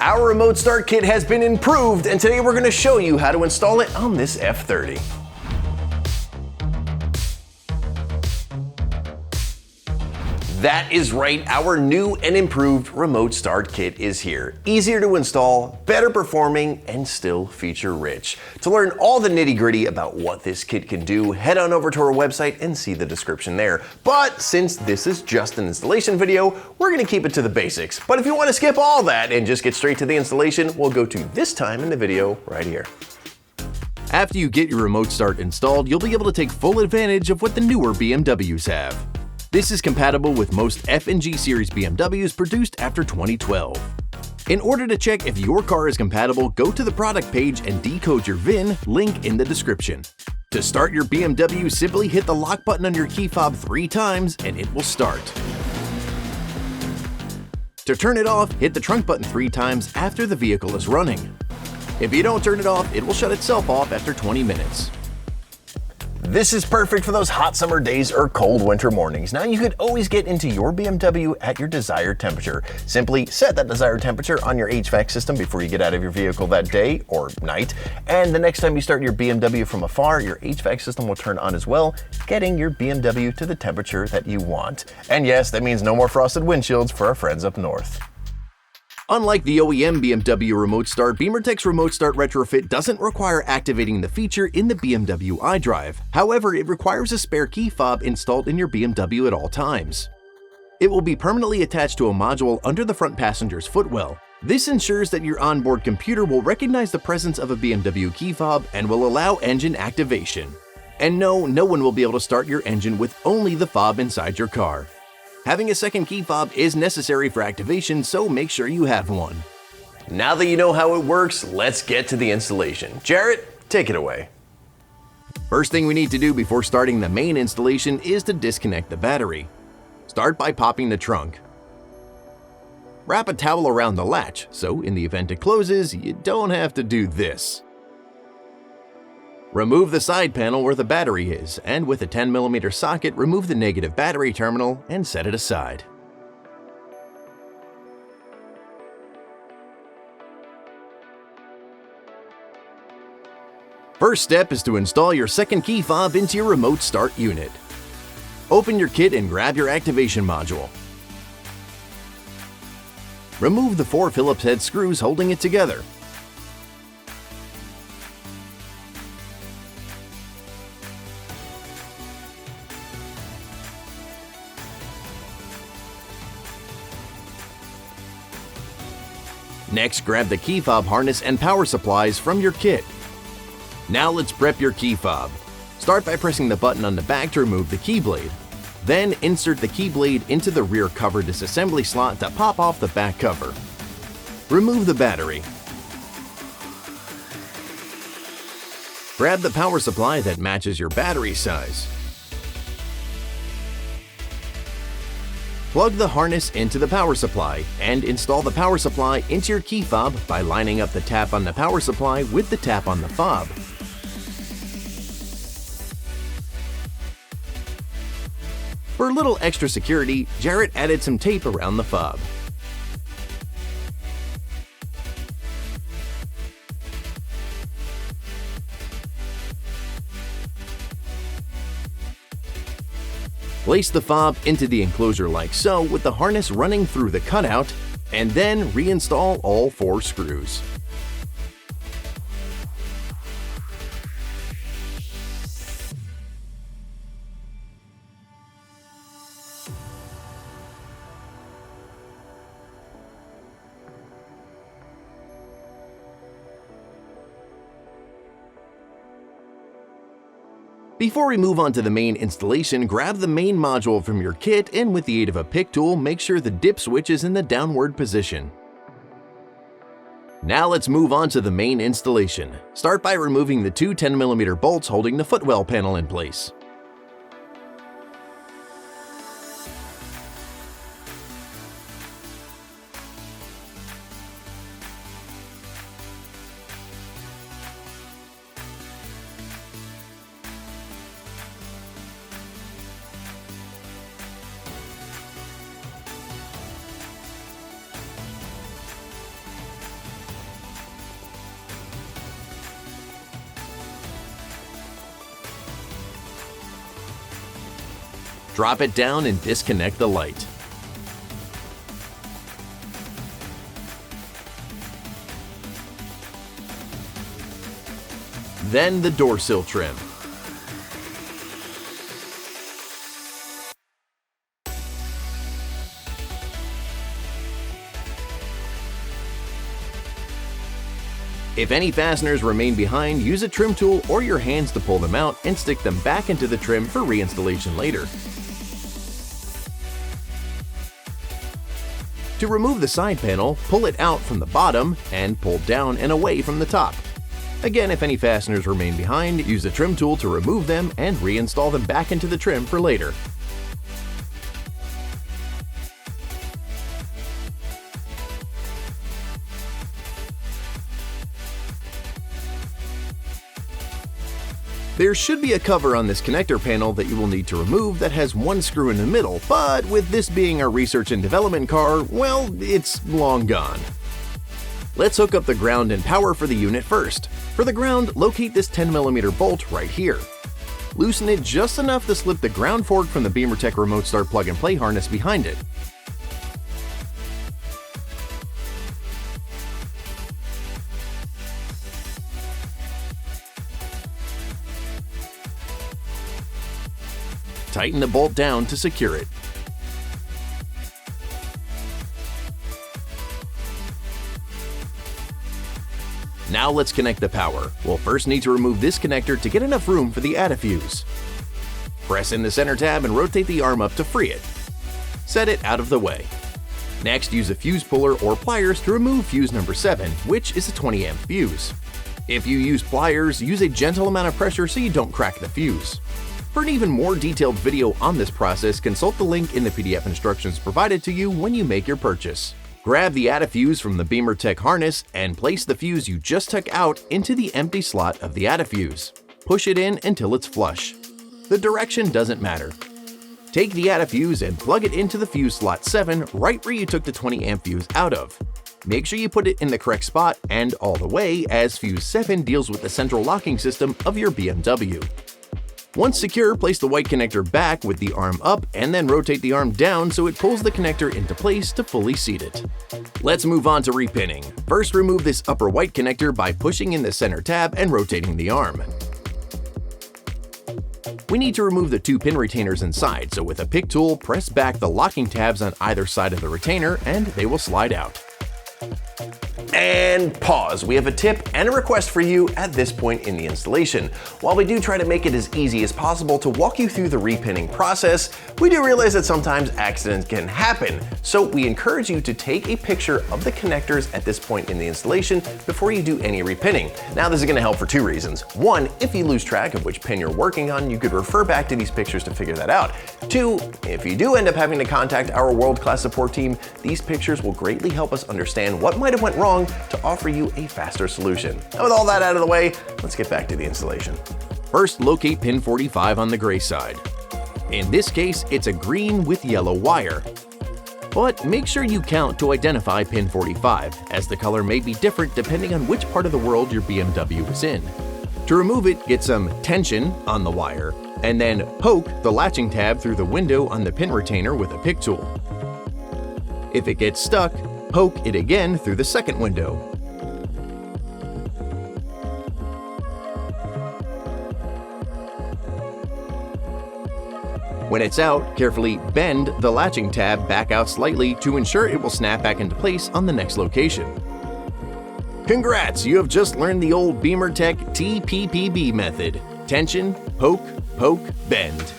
Our remote start kit has been improved, and today we're going to show you how to install it on this F30. That is right, our new and improved remote start kit is here. Easier to install, better performing, and still feature rich. To learn all the nitty-gritty about what this kit can do, head on over to our website and see the description there. But since this is just an installation video, we're gonna keep it to the basics. But if you wanna skip all that and just get straight to the installation, we'll go to this time in the video right here. After you get your remote start installed, you'll be able to take full advantage of what the newer BMWs have. This is compatible with most F and G series BMWs produced after 2012. In order to check if your car is compatible, go to the product page and decode your VIN, link in the description. To start your BMW, simply hit the lock button on your key fob 3 times and it will start. To turn it off, hit the trunk button 3 times after the vehicle is running. If you don't turn it off, it will shut itself off after 20 minutes. This is perfect for those hot summer days or cold winter mornings. Now you could always get into your BMW at your desired temperature. Simply set that desired temperature on your HVAC system before you get out of your vehicle that day or night. And the next time you start your BMW from afar, your HVAC system will turn on as well, getting your BMW to the temperature that you want. And yes, that means no more frosted windshields for our friends up north. Unlike the OEM BMW Remote Start, BeamerTech's Remote Start Retrofit doesn't require activating the feature in the BMW iDrive. However, it requires a spare key fob installed in your BMW at all times. It will be permanently attached to a module under the front passenger's footwell. This ensures that your onboard computer will recognize the presence of a BMW key fob and will allow engine activation. And no one will be able to start your engine with only the fob inside your car. Having a second key fob is necessary for activation, so make sure you have one. Now that you know how it works, let's get to the installation. Jarrett, take it away. First thing we need to do before starting the main installation is to disconnect the battery. Start by popping the trunk. Wrap a towel around the latch, so in the event it closes, you don't have to do this. Remove the side panel where the battery is, and with a 10mm socket, remove the negative battery terminal and set it aside. First step is to install your second key fob into your remote start unit. Open your kit and grab your activation module. Remove the 4 Phillips head screws holding it together. Next, grab the key fob harness and power supplies from your kit. Now let's prep your key fob. Start by pressing the button on the back to remove the key blade. Then insert the key blade into the rear cover disassembly slot to pop off the back cover. Remove the battery. Grab the power supply that matches your battery size. Plug the harness into the power supply and install the power supply into your key fob by lining up the tap on the power supply with the tap on the fob. For a little extra security, Jarrett added some tape around the fob. Place the fob into the enclosure like so, with the harness running through the cutout, and then reinstall all 4 screws. Before we move on to the main installation, grab the main module from your kit and with the aid of a pick tool, make sure the dip switch is in the downward position. Now let's move on to the main installation. Start by removing the 2 10mm bolts holding the footwell panel in place. Drop it down and disconnect the light. Then the door sill trim. If any fasteners remain behind, use a trim tool or your hands to pull them out and stick them back into the trim for reinstallation later. To remove the side panel, pull it out from the bottom and pull down and away from the top. Again, if any fasteners remain behind, use a trim tool to remove them and reinstall them back into the trim for later. There should be a cover on this connector panel that you will need to remove that has one screw in the middle, but with this being our research and development car, well, it's long gone. Let's hook up the ground and power for the unit first. For the ground, locate this 10mm bolt right here. Loosen it just enough to slip the ground fork from the BeamerTech Remote Start plug-and-play harness behind it. Tighten the bolt down to secure it. Now let's connect the power. We'll first need to remove this connector to get enough room for the add-a-fuse. Press in the center tab and rotate the arm up to free it. Set it out of the way. Next, use a fuse puller or pliers to remove fuse number 7, which is a 20-amp fuse. If you use pliers, use a gentle amount of pressure so you don't crack the fuse. For an even more detailed video on this process, consult the link in the PDF instructions provided to you when you make your purchase. Grab the add-a-fuse from the BeamerTech harness and place the fuse you just took out into the empty slot of the add-a-fuse. Push it in until it's flush. The direction doesn't matter. Take the add-a-fuse and plug it into the fuse slot 7 right where you took the 20-amp fuse out of. Make sure you put it in the correct spot and all the way, as fuse 7 deals with the central locking system of your BMW. Once secure, place the white connector back with the arm up and then rotate the arm down so it pulls the connector into place to fully seat it. Let's move on to repinning. First, remove this upper white connector by pushing in the center tab and rotating the arm. We need to remove the 2 pin retainers inside, so with a pick tool, press back the locking tabs on either side of the retainer and they will slide out. And pause. We have a tip and a request for you at this point in the installation. While we do try to make it as easy as possible to walk you through the repinning process, we do realize that sometimes accidents can happen. So we encourage you to take a picture of the connectors at this point in the installation before you do any repinning. Now, this is going to help for 2 reasons. 1, if you lose track of which pin you're working on, you could refer back to these pictures to figure that out. 2, if you do end up having to contact our world-class support team, these pictures will greatly help us understand what might have went wrong to offer you a faster solution. And with all that out of the way, let's get back to the installation. First, locate pin 45 on the gray side. In this case, it's a green with yellow wire. But make sure you count to identify pin 45, as the color may be different depending on which part of the world your BMW is in. To remove it, get some tension on the wire, and then poke the latching tab through the window on the pin retainer with a pick tool. If it gets stuck, poke it again through the second window. When it's out, carefully bend the latching tab back out slightly to ensure it will snap back into place on the next location. Congrats! You have just learned the old BeamerTech TPPB method. Tension, poke, poke, bend.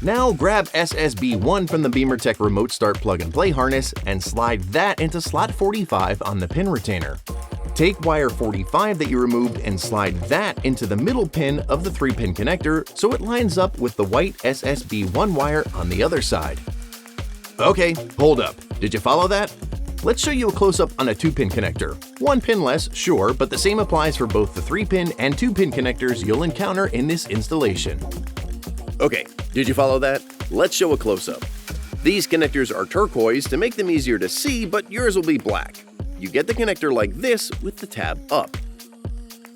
Now grab SSB1 from the BeamerTech Remote Start plug-and-play harness and slide that into slot 45 on the pin retainer. Take wire 45 that you removed and slide that into the middle pin of the 3-pin connector so it lines up with the white SSB1 wire on the other side. Okay, hold up. Did you follow that? Let's show you a close-up on a 2-pin connector. 1 pin less, sure, but the same applies for both the 3-pin and 2-pin connectors you'll encounter in this installation. Okay, did you follow that? Let's show a close-up. These connectors are turquoise to make them easier to see, but yours will be black. You get the connector like this with the tab up.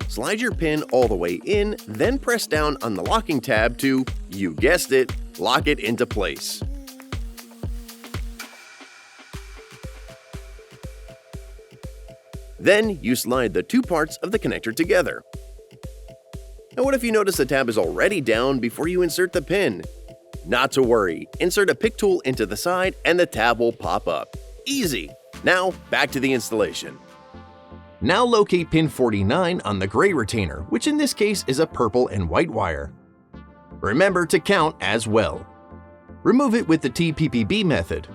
Slide your pin all the way in, then press down on the locking tab to, you guessed it, lock it into place. Then you slide the two parts of the connector together. Now what if you notice the tab is already down before you insert the pin? Not to worry, insert a pick tool into the side and the tab will pop up. Easy! Now back to the installation. Now locate pin 49 on the gray retainer, which in this case is a purple and white wire. Remember to count as well. Remove it with the TPPB method.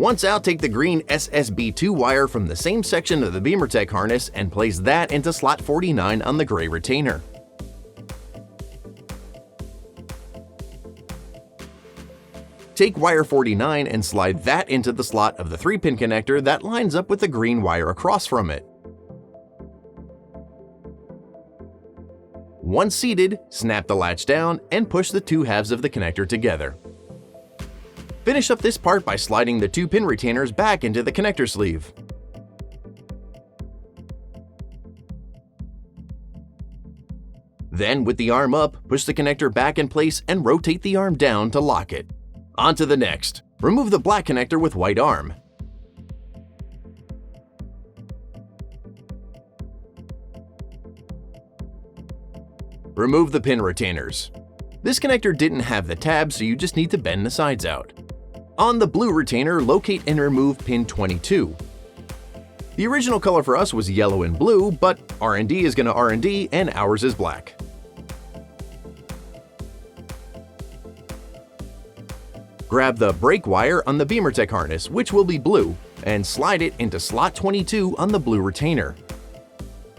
Once out, take the green SSB2 wire from the same section of the BeamerTech harness and place that into slot 49 on the gray retainer. Take wire 49 and slide that into the slot of the 3-pin connector that lines up with the green wire across from it. Once seated, snap the latch down and push the two halves of the connector together. Finish up this part by sliding the 2-pin retainers back into the connector sleeve. Then, with the arm up, push the connector back in place and rotate the arm down to lock it. On to the next. Remove the black connector with white arm. Remove the pin retainers. This connector didn't have the tab, so you just need to bend the sides out. On the blue retainer, locate and remove pin 22. The original color for us was yellow and blue, but R&D is going to R&D and ours is black. Grab the brake wire on the BeamerTech harness, which will be blue, and slide it into slot 22 on the blue retainer.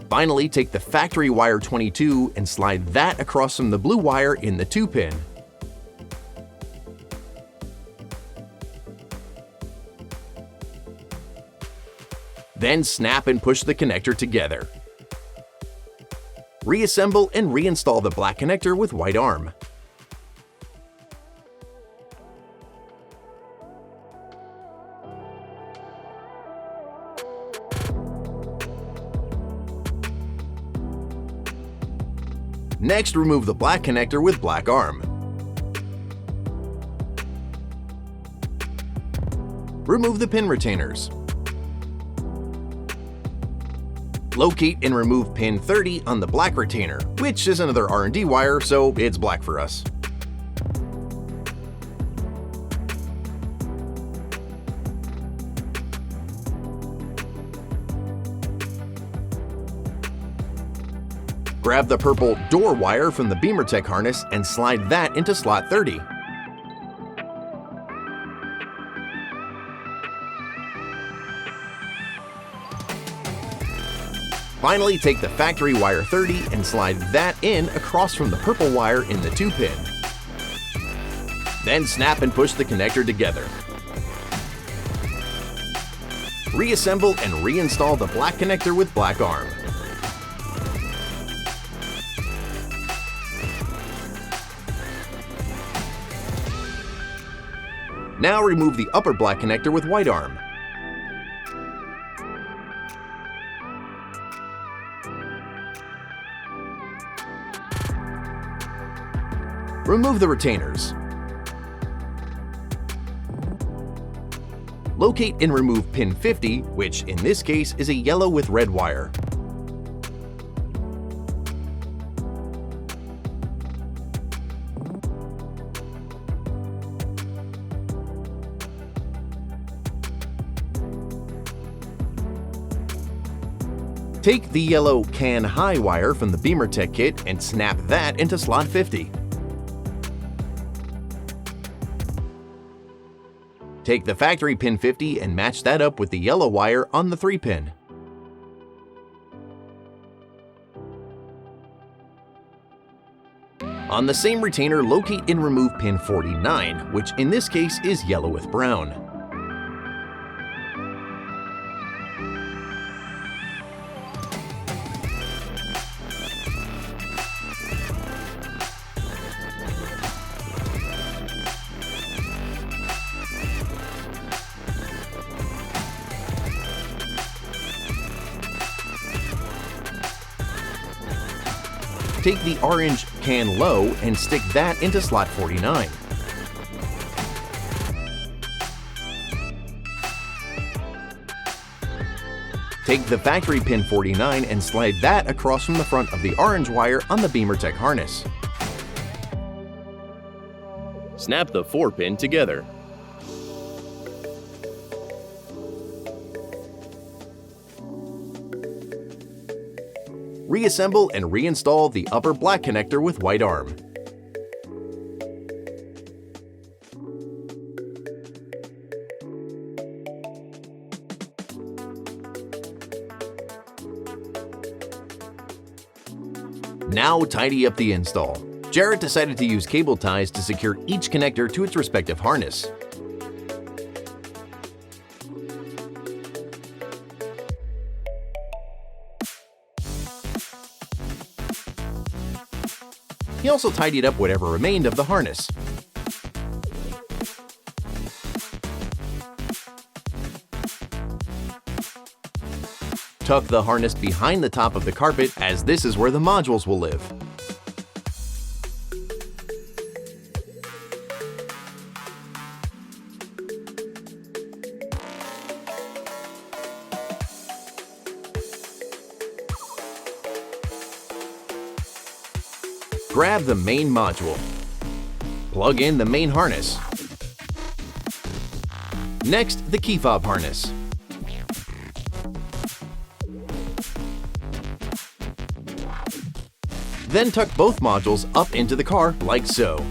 Finally, take the factory wire 22 and slide that across from the blue wire in the 2-pin. Then snap and push the connector together. Reassemble and reinstall the black connector with white arm. Next, remove the black connector with black arm. Remove the pin retainers. Locate and remove pin 30 on the black retainer, which is another R&D wire, so it's black for us. Grab the purple door wire from the BeamerTech harness and slide that into slot 30. Finally, take the factory wire 30 and slide that in across from the purple wire in the 2-pin. Then snap and push the connector together. Reassemble and reinstall the black connector with black arm. Now remove the upper black connector with white arm. Remove the retainers. Locate and remove pin 50, which in this case is a yellow with red wire. Take the yellow CAN high wire from the BeamerTech kit and snap that into slot 50. Take the factory pin 50 and match that up with the yellow wire on the 3-pin. On the same retainer, locate and remove pin 49, which in this case is yellow with brown. Take the orange can low and stick that into slot 49. Take the factory pin 49 and slide that across from the front of the orange wire on the BeamerTech harness. Snap the 4-pin together. Reassemble and reinstall the upper black connector with white arm. Now tidy up the install. Jarrett decided to use cable ties to secure each connector to its respective harness. He also tidied up whatever remained of the harness. Tuck the harness behind the top of the carpet, as this is where the modules will live. Grab the main module. Plug in the main harness. Next, the key fob harness. Then tuck both modules up into the car like so.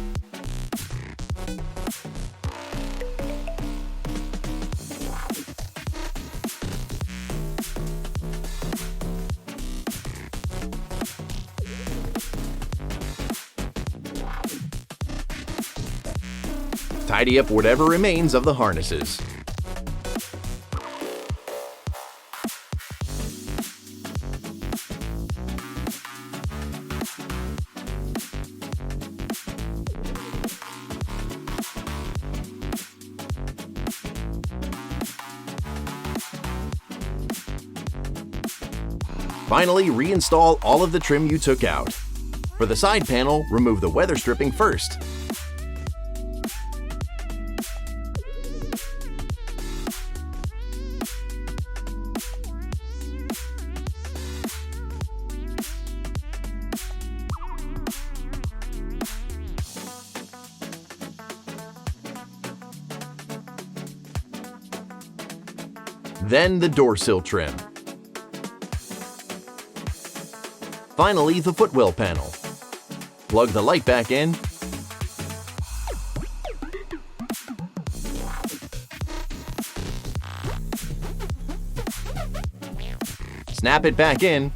Tidy up whatever remains of the harnesses. Finally, reinstall all of the trim you took out. For the side panel, remove the weather stripping first. Then the door sill trim. Finally, the footwell panel. Plug the light back in. Snap it back in.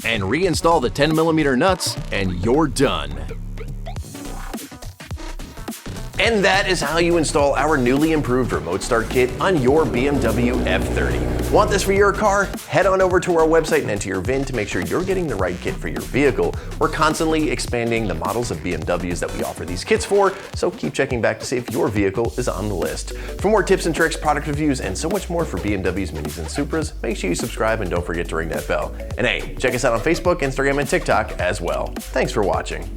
And reinstall the 10mm nuts, and you're done. And that is how you install our newly improved remote start kit on your BMW F30. Want this for your car? Head on over to our website and enter your VIN to make sure you're getting the right kit for your vehicle. We're constantly expanding the models of BMWs that we offer these kits for, so keep checking back to see if your vehicle is on the list. For more tips and tricks, product reviews, and so much more for BMWs, Minis, and Supras, make sure you subscribe and don't forget to ring that bell. And hey, check us out on Facebook, Instagram, and TikTok as well. Thanks for watching.